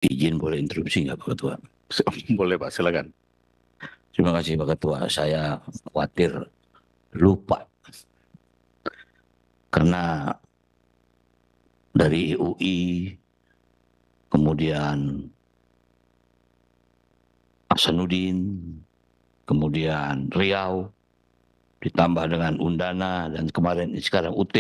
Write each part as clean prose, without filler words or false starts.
Izin boleh interupsi nggak Pak Ketua? Boleh Pak, silakan. Terima kasih Pak Ketua. Saya khawatir lupa karena dari UI, kemudian Hasanuddin, kemudian Riau, ditambah dengan Undana dan kemarin sekarang UT.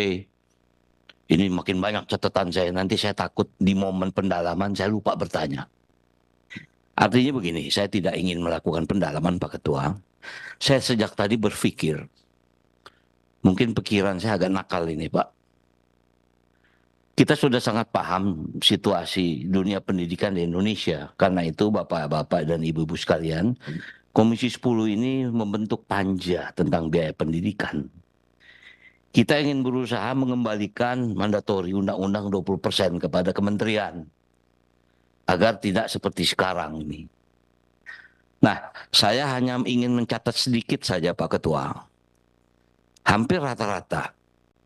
Ini makin banyak catatan saya. Nanti saya takut di momen pendalaman saya lupa bertanya. Artinya begini, saya tidak ingin melakukan pendalaman Pak Ketua. Saya sejak tadi berpikir, mungkin pikiran saya agak nakal ini Pak. Kita sudah sangat paham situasi dunia pendidikan di Indonesia. Karena itu Bapak-Bapak dan Ibu-Ibu sekalian, Komisi 10 ini membentuk panja tentang biaya pendidikan. Kita ingin berusaha mengembalikan mandatori Undang-Undang 20% kepada kementerian. Agar tidak seperti sekarang ini. Nah, saya hanya ingin mencatat sedikit saja Pak Ketua. Hampir rata-rata,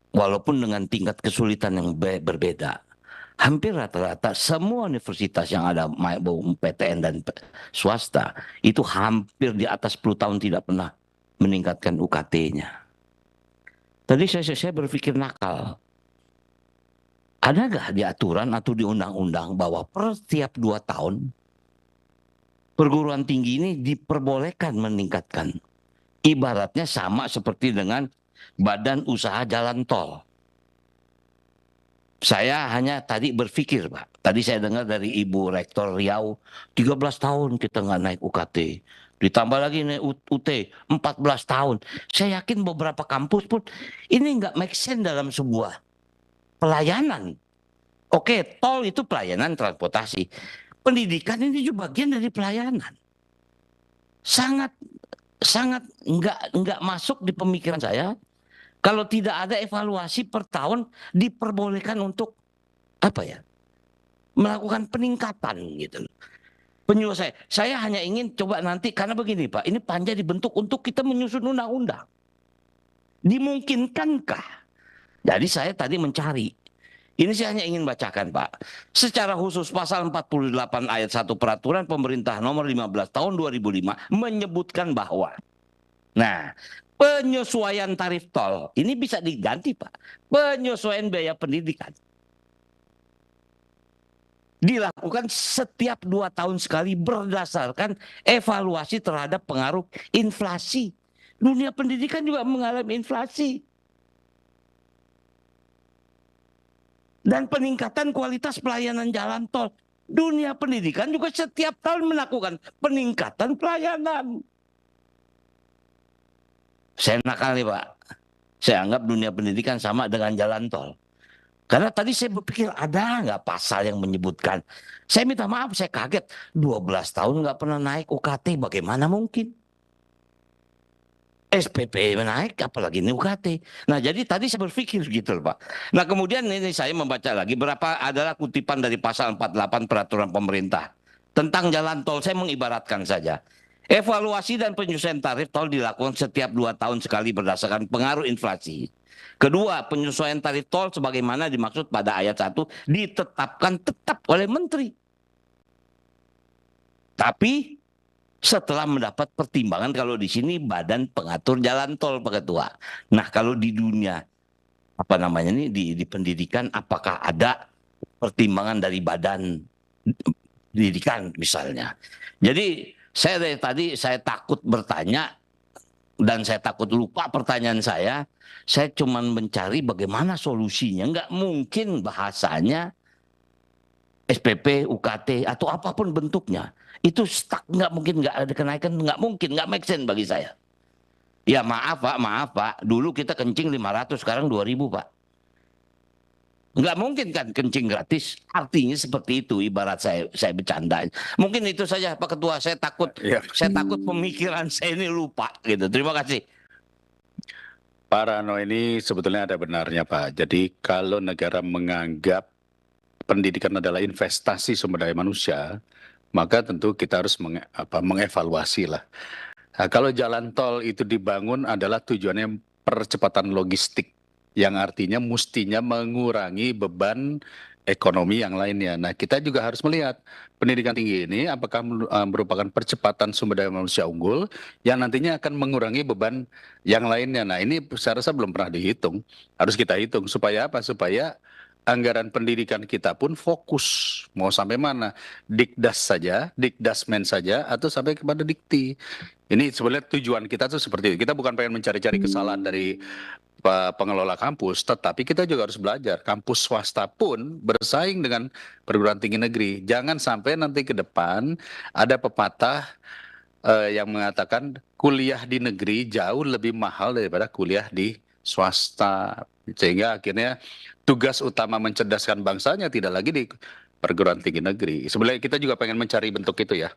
walaupun dengan tingkat kesulitan yang berbeda, hampir rata-rata semua universitas yang ada PTN dan swasta itu hampir di atas 10 tahun tidak pernah meningkatkan UKT-nya. Tadi saya berpikir nakal. Ada nggak di aturan atau di undang-undang bahwa per setiap 2 tahun perguruan tinggi ini diperbolehkan meningkatkan? Ibaratnya sama seperti dengan badan usaha jalan tol. Saya hanya tadi berpikir, Pak. Tadi saya dengar dari Ibu Rektor Riau, 13 tahun kita nggak naik UKT. Ditambah lagi naik UT, 14 tahun. Saya yakin beberapa kampus pun ini nggak make sense dalam sebuah pelayanan. Oke, tol itu pelayanan transportasi. Pendidikan ini juga bagian dari pelayanan. Sangat sangat nggak masuk di pemikiran saya kalau tidak ada evaluasi per tahun diperbolehkan untuk apa ya? Melakukan peningkatan gitu. Penyelesaian. Saya hanya ingin coba nanti karena begini Pak, ini panja dibentuk untuk kita menyusun undang-undang. Dimungkinkankah? Jadi saya tadi mencari. Ini saya hanya ingin bacakan Pak. Secara khusus pasal 48 ayat 1 peraturan pemerintah nomor 15 tahun 2005 menyebutkan bahwa nah, penyesuaian tarif tol ini bisa diganti Pak. Penyesuaian biaya pendidikan dilakukan setiap 2 tahun sekali berdasarkan evaluasi terhadap pengaruh inflasi. Dunia pendidikan juga mengalami inflasi. Dan peningkatan kualitas pelayanan jalan tol. Dunia pendidikan juga setiap tahun melakukan peningkatan pelayanan. Saya nakal nih Pak. Saya anggap dunia pendidikan sama dengan jalan tol. Karena tadi saya berpikir ada nggak pasal yang menyebutkan. Saya minta maaf, saya kaget. 12 tahun nggak pernah naik UKT, bagaimana mungkin? SPP naik, apalagi ini UKT. Nah jadi tadi saya berpikir gitu loh Pak. Nah kemudian ini saya membaca lagi, berapa adalah kutipan dari pasal 48 peraturan pemerintah. Tentang jalan tol, saya mengibaratkan saja. Evaluasi dan penyesuaian tarif tol dilakukan setiap 2 tahun sekali berdasarkan pengaruh inflasi. Kedua, penyesuaian tarif tol sebagaimana dimaksud pada ayat 1 ditetapkan tetap oleh menteri. Tapi setelah mendapat pertimbangan kalau di sini badan pengatur jalan tol Pak Ketua. Nah, kalau di dunia apa namanya ini di pendidikan apakah ada pertimbangan dari badan pendidikan misalnya. Jadi saya dari tadi saya takut bertanya dan saya takut lupa pertanyaan saya cuma mencari bagaimana solusinya. Nggak mungkin bahasanya SPP, UKT, atau apapun bentuknya. Itu stuck, nggak mungkin nggak ada kenaikan, nggak mungkin, nggak make sense bagi saya. Ya maaf Pak, dulu kita kencing 500, sekarang 2000 Pak. Nggak mungkin kan kencing gratis, artinya seperti itu ibarat saya bercanda. Mungkin itu saja Pak Ketua, Ya, saya takut pemikiran saya ini lupa gitu. Terima kasih. Pak Rano ini sebetulnya ada benarnya Pak. Jadi kalau negara menganggap pendidikan adalah investasi sumber daya manusia, maka tentu kita harus mengevaluasi lah. Nah, kalau jalan tol itu dibangun adalah tujuannya percepatan logistik, yang artinya mestinya mengurangi beban ekonomi yang lainnya. Nah, kita juga harus melihat pendidikan tinggi ini apakah merupakan percepatan sumber daya manusia unggul yang nantinya akan mengurangi beban yang lainnya. Nah, ini saya rasa belum pernah dihitung. Harus kita hitung supaya apa? Supaya anggaran pendidikan kita pun fokus mau sampai mana? Dikdas saja, dikdasmen saja, atau sampai kepada dikti. Ini sebenarnya tujuan kita tuh seperti itu. Kita bukan pengen mencari-cari kesalahan dari pengelola kampus, tetapi kita juga harus belajar. Kampus swasta pun bersaing dengan perguruan tinggi negeri. Jangan sampai nanti ke depan ada pepatah yang mengatakan kuliah di negeri jauh lebih mahal daripada kuliah di swasta. Sehingga akhirnya tugas utama mencerdaskan bangsanya tidak lagi di perguruan tinggi negeri. Sebenarnya kita juga pengen mencari bentuk itu ya.